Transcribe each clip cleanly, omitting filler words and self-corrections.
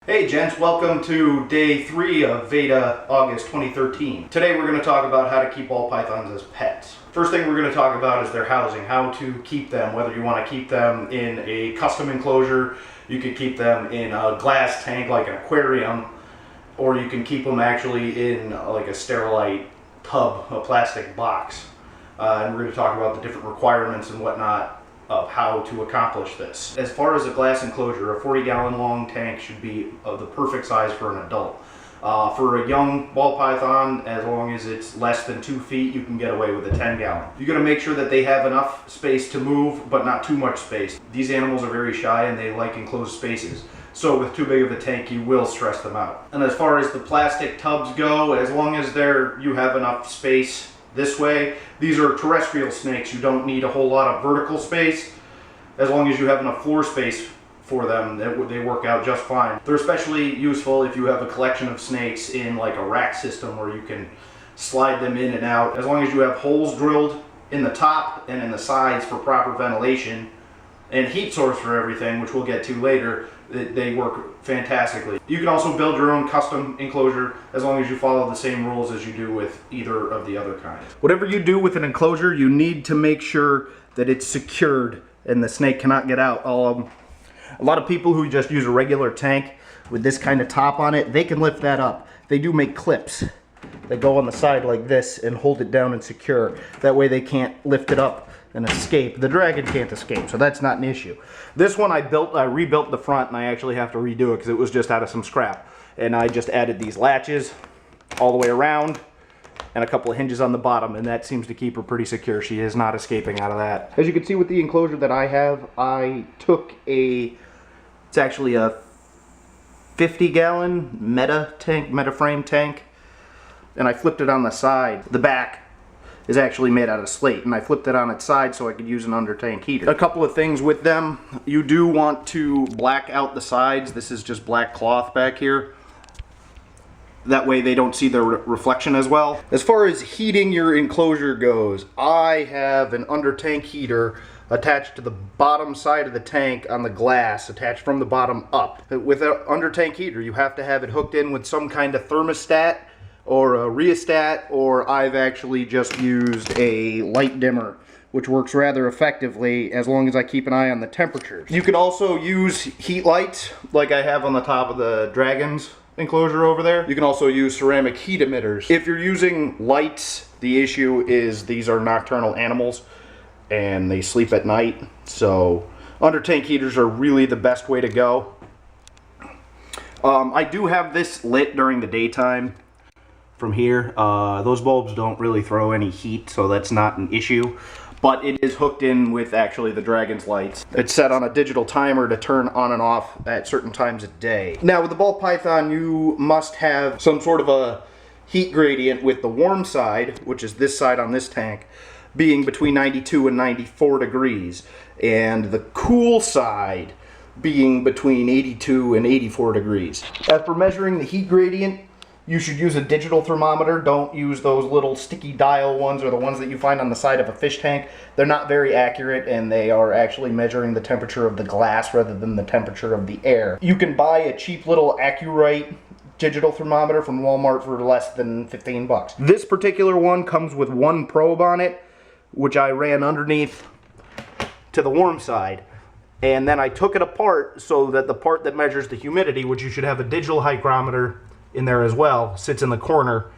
Hey gents, welcome to day 3 of VEDA August 2013. Today we're going to talk about how to keep ball pythons as pets. First thing we're going to talk about is their housing, how to keep them, whether you want to keep them in a custom enclosure, you could keep them in a glass tank like an aquarium, or you can keep them actually in like a sterilite tub, a plastic box. And we're going to talk about the different requirements and whatnot of how to accomplish this. As far as a glass enclosure, a 40-gallon long tank should be of the perfect size for an adult. For a young ball python, as long as it's less than 2 feet, you can get away with a 10-gallon. You're going to make sure that they have enough space to move, but not too much space. These animals are very shy and they like enclosed spaces. So with too big of a tank, you will stress them out. And as far as the plastic tubs go, as long as you have enough space this way, these are terrestrial snakes. You don't need a whole lot of vertical space. As long as you have enough floor space for them, they work out just fine. They're especially useful if you have a collection of snakes in like a rack system where you can slide them in and out. As long as you have holes drilled in the top and in the sides for proper ventilation and heat source for everything, which we'll get to later, they work fantastically. You can also build your own custom enclosure as long as you follow the same rules as you do with either of the other kinds. Whatever you do with an enclosure, you need to make sure that it's secured and the snake cannot get out. A lot of people who just use a regular tank with this kind of top on it, they can lift that up. They do make clips that go on the side like this and hold it down and secure. That way they can't lift it up and escape. The dragon can't escape, so that's not an issue. This one I rebuilt the front, and I actually have to redo it because it was just out of some scrap. And I just added these latches all the way around and a couple of hinges on the bottom, and that seems to keep her pretty secure. She is not escaping out of that. As you can see with the enclosure that I have, I took it's actually a 50-gallon Meta frame tank, and I flipped it on the side. The back is actually made out of slate, and I flipped it on its side so I could use an under tank heater. A couple of things with them: you do want to black out the sides. This is just black cloth back here. That way they don't see the reflection as well. As far as heating your enclosure goes, I have an under tank heater attached to the bottom side of the tank on the glass, attached from the bottom up. With an under tank heater, you have to have it hooked in with some kind of thermostat or a rheostat, or I've actually just used a light dimmer, which works rather effectively as long as I keep an eye on the temperatures. You can also use heat lights like I have on the top of the dragon's enclosure over there. You can also use ceramic heat emitters. If you're using lights, the issue is these are nocturnal animals and they sleep at night, so under tank heaters are really the best way to go. I do have this lit during the daytime from here. Those bulbs don't really throw any heat, so that's not an issue, but it is hooked in with actually the dragon's lights. It's set on a digital timer to turn on and off at certain times of day. Now with the ball python, you must have some sort of a heat gradient, with the warm side, which is this side on this tank, being between 92 and 94 degrees, and the cool side being between 82 and 84 degrees. As for measuring the heat gradient, you should use a digital thermometer. Don't use those little sticky dial ones or the ones that you find on the side of a fish tank. They're not very accurate, and they are actually measuring the temperature of the glass rather than the temperature of the air. You can buy a cheap little Accurite digital thermometer from Walmart for less than 15 bucks. This particular one comes with one probe on it, which I ran underneath to the warm side. And then I took it apart so that the part that measures the humidity, which you should have a digital hygrometer in there as well, sits in the corner,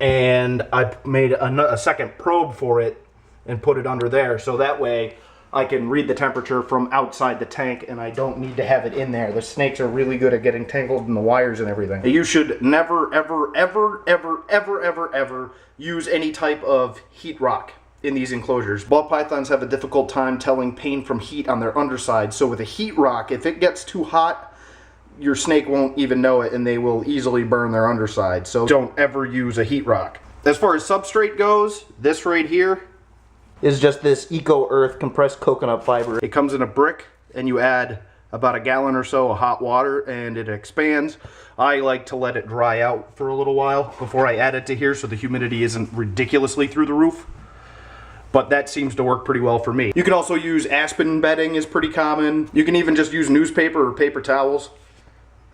and I made a second probe for it and put it under there, so that way I can read the temperature from outside the tank and I don't need to have it in there. The snakes are really good at getting tangled in the wires and everything. You should never, ever, ever, ever, ever, ever, ever use any type of heat rock in these enclosures. Ball pythons have a difficult time telling pain from heat on their underside, so with a heat rock, if it gets too hot, your snake won't even know it and they will easily burn their underside. So don't ever use a heat rock. As far as substrate goes, this right here is just this Eco Earth compressed coconut fiber. It comes in a brick, and you add about a gallon or so of hot water and it expands. I like to let it dry out for a little while before I add it to here so the humidity isn't ridiculously through the roof. But that seems to work pretty well for me. You can also use aspen bedding, is pretty common. You can even just use newspaper or paper towels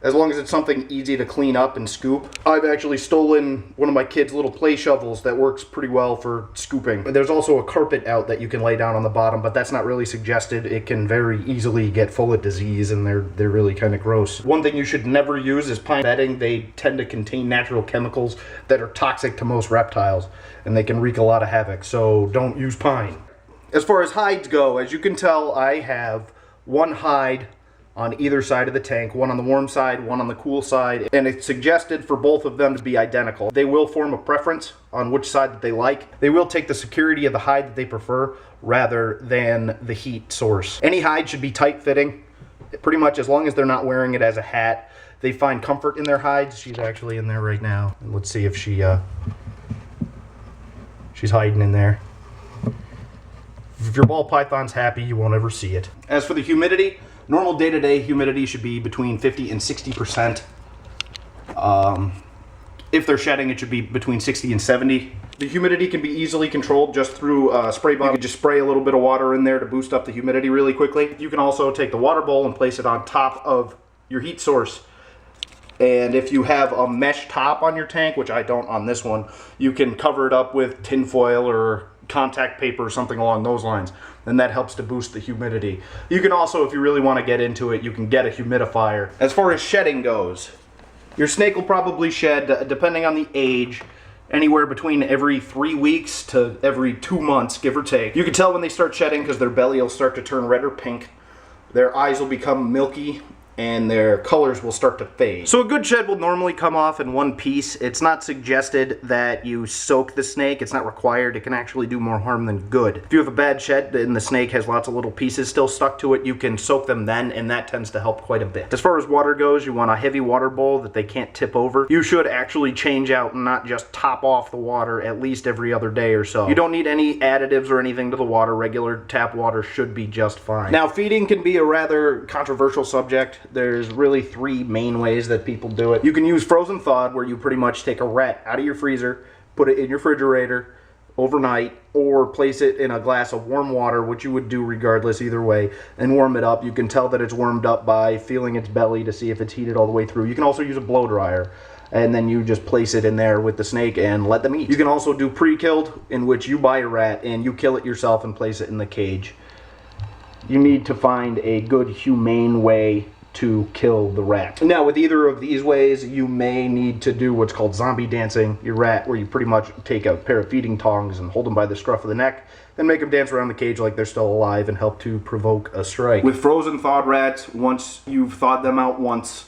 as long as it's something easy to clean up and scoop. I've actually stolen one of my kids' little play shovels that works pretty well for scooping. There's also a carpet out that you can lay down on the bottom, but that's not really suggested. It can very easily get full of disease, and they're really kind of gross. One thing you should never use is pine bedding. They tend to contain natural chemicals that are toxic to most reptiles, and they can wreak a lot of havoc, so don't use pine. As far as hides go, as you can tell, I have one hide on either side of the tank, one on the warm side, one on the cool side, and it's suggested for both of them to be identical. They will form a preference on which side that they like. They will take the security of the hide that they prefer rather than the heat source. Any hide should be tight-fitting, pretty much as long as they're not wearing it as a hat. They find comfort in their hides. She's actually in there right now. And let's see if she's hiding in there. If your ball python's happy, you won't ever see it. As for the humidity, normal day-to-day humidity should be between 50 and 60%. If they're shedding, it should be between 60 and 70. The humidity can be easily controlled just through a spray bottle. You can just spray a little bit of water in there to boost up the humidity really quickly. You can also take the water bowl and place it on top of your heat source. And if you have a mesh top on your tank, which I don't on this one, you can cover it up with tin foil or contact paper or something along those lines, and that helps to boost the humidity. You can also, if you really want to get into it, you can get a humidifier. As far as shedding goes, your snake will probably shed, depending on the age, anywhere between every 3 weeks to every 2 months, give or take. You can tell when they start shedding because their belly will start to turn red or pink, their eyes will become milky, and their colors will start to fade. So a good shed will normally come off in one piece. It's not suggested that you soak the snake. It's not required. It can actually do more harm than good. If you have a bad shed and the snake has lots of little pieces still stuck to it, you can soak them then, and that tends to help quite a bit. As far as water goes, you want a heavy water bowl that they can't tip over. You should actually change out and not just top off the water at least every other day or so. You don't need any additives or anything to the water. Regular tap water should be just fine. Now, feeding can be a rather controversial subject. There's really 3 main ways that people do it. You can use frozen thawed, where you pretty much take a rat out of your freezer, put it in your refrigerator overnight, or place it in a glass of warm water, which you would do regardless either way, and warm it up. You can tell that it's warmed up by feeling its belly to see if it's heated all the way through. You can also use a blow dryer, and then you just place it in there with the snake and let them eat. You can also do pre-killed, in which you buy a rat and you kill it yourself and place it in the cage. You need to find a good, humane way to kill the rat. Now, with either of these ways, you may need to do what's called zombie dancing your rat, where you pretty much take a pair of feeding tongs and hold them by the scruff of the neck, then make them dance around the cage like they're still alive and help to provoke a strike. With frozen thawed rats, once you've thawed them out once,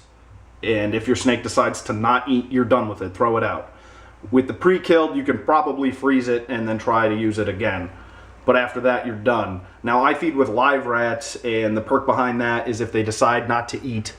and if your snake decides to not eat, you're done with it. Throw it out. With the pre-killed, you can probably freeze it and then try to use it again. But after that, you're done. Now, I feed with live rats, and the perk behind that is if they decide not to eat,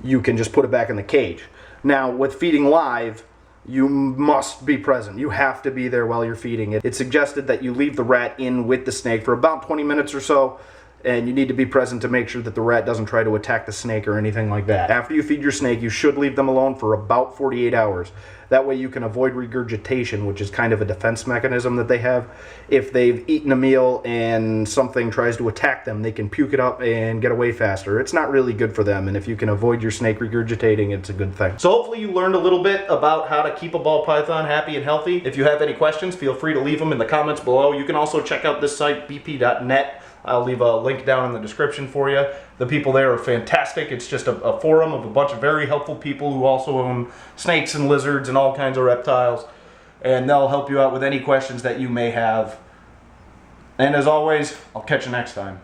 you can just put it back in the cage. Now, with feeding live, you must be present. You have to be there while you're feeding it. It's suggested that you leave the rat in with the snake for about 20 minutes or so, and you need to be present to make sure that the rat doesn't try to attack the snake or anything like that. After you feed your snake, you should leave them alone for about 48 hours. That way you can avoid regurgitation, which is kind of a defense mechanism that they have. If they've eaten a meal and something tries to attack them, they can puke it up and get away faster. It's not really good for them, and if you can avoid your snake regurgitating, it's a good thing. So hopefully you learned a little bit about how to keep a ball python happy and healthy. If you have any questions, feel free to leave them in the comments below. You can also check out this site, bp.net. I'll leave a link down in the description for you. The people there are fantastic. It's just a forum of a bunch of very helpful people who also own snakes and lizards and all kinds of reptiles. And they'll help you out with any questions that you may have. And as always, I'll catch you next time.